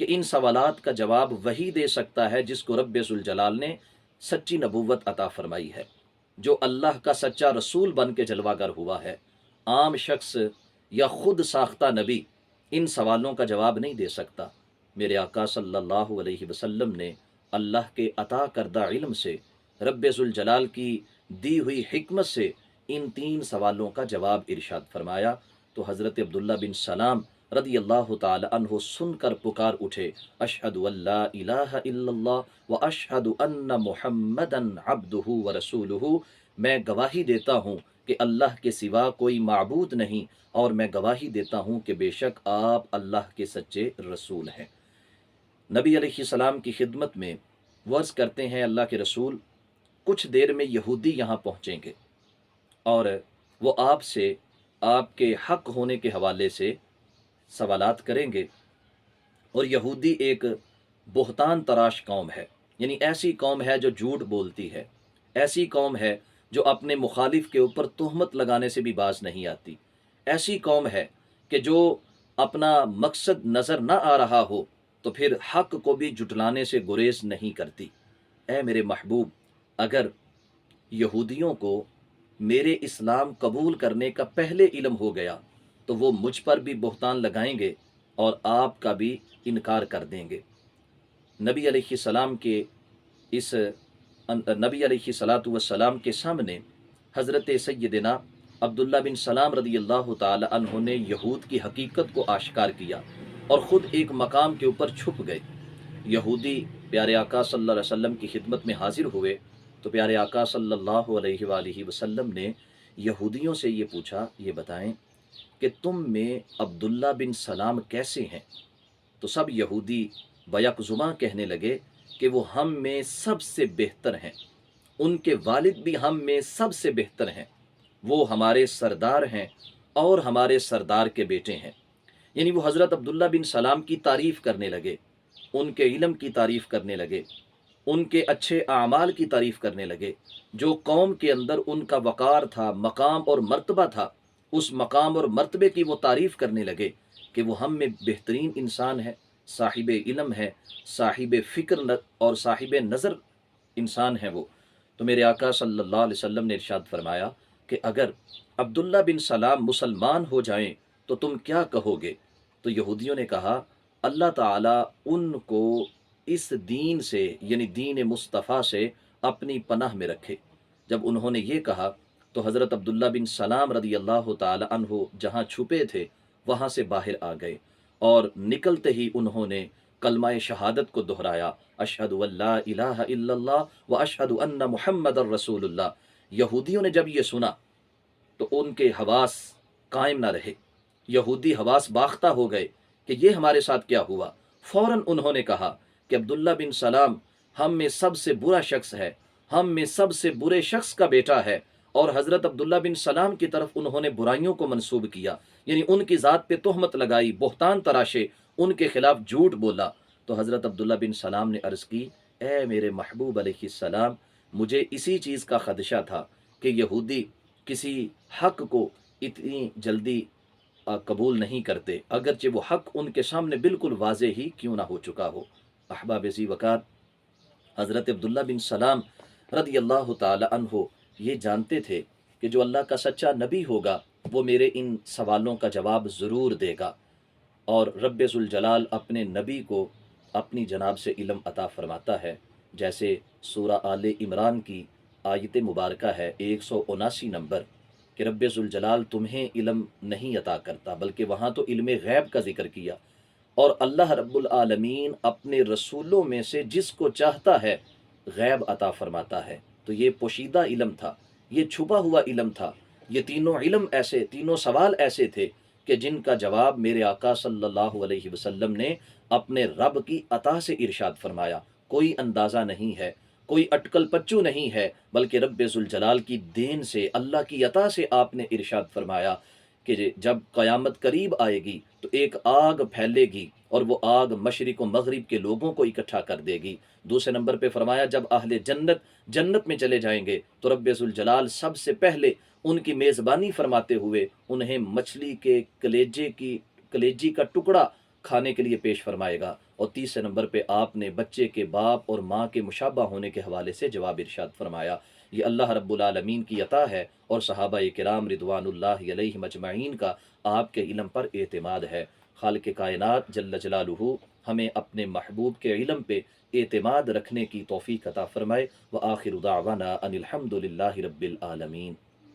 کہ ان سوالات کا جواب وہی دے سکتا ہے جس کو رب ذوالجلال نے سچی نبوت عطا فرمائی ہے، جو اللہ کا سچا رسول بن کے جلوہ گر ہوا ہے۔ عام شخص یا خود ساختہ نبی ان سوالوں کا جواب نہیں دے سکتا۔ میرے آقا صلی اللہ علیہ وسلم نے اللہ کے عطا کردہ علم سے، رب ذوالجلال کی دی ہوئی حکمت سے ان 3 سوالوں کا جواب ارشاد فرمایا۔ تو حضرت عبداللہ بن سلام رضی اللہ تعالی عنہ سن کر پکار اٹھے، اشہد ان لا الہ الا اللہ و اشہد ان محمدا عبدہ و رسولہ، میں گواہی دیتا ہوں کہ اللہ کے سوا کوئی معبود نہیں، اور میں گواہی دیتا ہوں کہ بے شک آپ اللہ کے سچے رسول ہیں۔ نبی علیہ السلام کی خدمت میں وہ عرض کرتے ہیں، اللہ کے رسول کچھ دیر میں یہودی یہاں پہنچیں گے اور وہ آپ سے آپ کے حق ہونے کے حوالے سے سوالات کریں گے، اور یہودی ایک بہتان تراش قوم ہے، یعنی ایسی قوم ہے جو جھوٹ بولتی ہے، ایسی قوم ہے جو اپنے مخالف کے اوپر تہمت لگانے سے بھی باز نہیں آتی، ایسی قوم ہے کہ جو اپنا مقصد نظر نہ آ رہا ہو تو پھر حق کو بھی جھٹلانے سے گریز نہیں کرتی۔ اے میرے محبوب، اگر یہودیوں کو میرے اسلام قبول کرنے کا پہلے علم ہو گیا تو وہ مجھ پر بھی بہتان لگائیں گے اور آپ کا بھی انکار کر دیں گے۔ نبی علیہ السلام کے اس نبی علیہ السلام کے سامنے حضرت سیدنا عبداللہ بن سلام رضی اللہ تعالی عنہ نے یہود کی حقیقت کو آشکار کیا اور خود ایک مقام کے اوپر چھپ گئے۔ یہودی پیارے آقا صلی اللہ علیہ وسلم کی خدمت میں حاضر ہوئے تو پیارے آقا صلی اللہ علیہ وآلہ وسلم نے یہودیوں سے یہ پوچھا، یہ بتائیں کہ تم میں عبداللہ بن سلام کیسے ہیں؟ تو سب یہودی بیک زباں کہنے لگے کہ وہ ہم میں سب سے بہتر ہیں، ان کے والد بھی ہم میں سب سے بہتر ہیں، وہ ہمارے سردار ہیں اور ہمارے سردار کے بیٹے ہیں۔ یعنی وہ حضرت عبداللہ بن سلام کی تعریف کرنے لگے، ان کے علم کی تعریف کرنے لگے، ان کے اچھے اعمال کی تعریف کرنے لگے، جو قوم کے اندر ان کا وقار تھا، مقام اور مرتبہ تھا، اس مقام اور مرتبے کی وہ تعریف کرنے لگے کہ وہ ہم میں بہترین انسان ہے، صاحب علم ہے، صاحب فکر اور صاحب نظر انسان ہے وہ۔ تو میرے آقا صلی اللہ علیہ وسلم نے ارشاد فرمایا کہ اگر عبداللہ بن سلام مسلمان ہو جائیں تو تم کیا کہو گے؟ تو یہودیوں نے کہا، اللہ تعالیٰ ان کو اس دین سے، یعنی دین مصطفیٰ سے اپنی پناہ میں رکھے۔ جب انہوں نے یہ کہا تو حضرت عبداللہ بن سلام رضی اللہ تعالی عنہ جہاں چھپے تھے وہاں سے باہر آ گئے، اور نکلتے ہی انہوں نے کلمہ شہادت کو دہرایا، اشہد ان لا الہ الا اللہ و اشہد ان محمد الرسول اللہ۔ یہودیوں نے جب یہ سنا تو ان کے حواس قائم نہ رہے، یہودی حواس باختہ ہو گئے کہ یہ ہمارے ساتھ کیا ہوا۔ فوراً انہوں نے کہا کہ عبداللہ بن سلام ہم میں سب سے برا شخص ہے، ہم میں سب سے برے شخص کا بیٹا ہے، اور حضرت عبداللہ بن سلام کی طرف انہوں نے برائیوں کو منسوب کیا، یعنی ان کی ذات پہ تہمت لگائی، بہتان تراشے، ان کے خلاف جھوٹ بولا۔ تو حضرت عبداللہ بن سلام نے عرض کی، اے میرے محبوب علیہ السلام، مجھے اسی چیز کا خدشہ تھا کہ یہودی کسی حق کو اتنی جلدی قبول نہیں کرتے، اگرچہ وہ حق ان کے سامنے بالکل واضح ہی کیوں نہ ہو چکا ہو۔ احباب ذی وقار، حضرت عبداللہ بن سلام رضی اللہ تعالی عنہ یہ جانتے تھے کہ جو اللہ کا سچا نبی ہوگا وہ میرے ان سوالوں کا جواب ضرور دے گا، اور رب ذوالجلال اپنے نبی کو اپنی جناب سے علم عطا فرماتا ہے، جیسے سورہ آل عمران کی آیت مبارکہ ہے 179 نمبر، کہ رب ذوالجلال تمہیں علم نہیں عطا کرتا، بلکہ وہاں تو علم غیب کا ذکر کیا، اور اللہ رب العالمین اپنے رسولوں میں سے جس کو چاہتا ہے غیب عطا فرماتا ہے۔ تو یہ پوشیدہ علم تھا، یہ چھپا ہوا علم تھا، یہ تینوں علم ایسے، تینوں سوال ایسے تھے کہ جن کا جواب میرے آقا صلی اللہ علیہ وسلم نے اپنے رب کی عطا سے ارشاد فرمایا۔ کوئی اندازہ نہیں ہے، کوئی اٹکل پچو نہیں ہے، بلکہ رب ذوالجلال کی دین سے، اللہ کی عطا سے آپ نے ارشاد فرمایا کہ جب قیامت قریب آئے گی تو ایک آگ پھیلے گی اور وہ آگ مشرق و مغرب کے لوگوں کو اکٹھا کر دے گی۔ دوسرے نمبر پہ فرمایا جب اہل جنت میں چلے جائیں گے تو رب ذوالجلال سب سے پہلے ان کی میزبانی فرماتے ہوئے انہیں مچھلی کے کلیجی کا ٹکڑا کھانے کے لیے پیش فرمائے گا، اور تیسرے نمبر پہ آپ نے بچے کے باپ اور ماں کے مشابہ ہونے کے حوالے سے جواب ارشاد فرمایا۔ یہ اللہ رب العالمین کی عطا ہے اور صحابہ کرام رضوان اللہ علیہ مجمعین کا آپ کے علم پر اعتماد ہے۔ خالق کائنات جل جلالہ ہمیں اپنے محبوب کے علم پہ اعتماد رکھنے کی توفیق عطا فرمائے۔ وآخر دعوانا ان الحمد للہ رب العالمین۔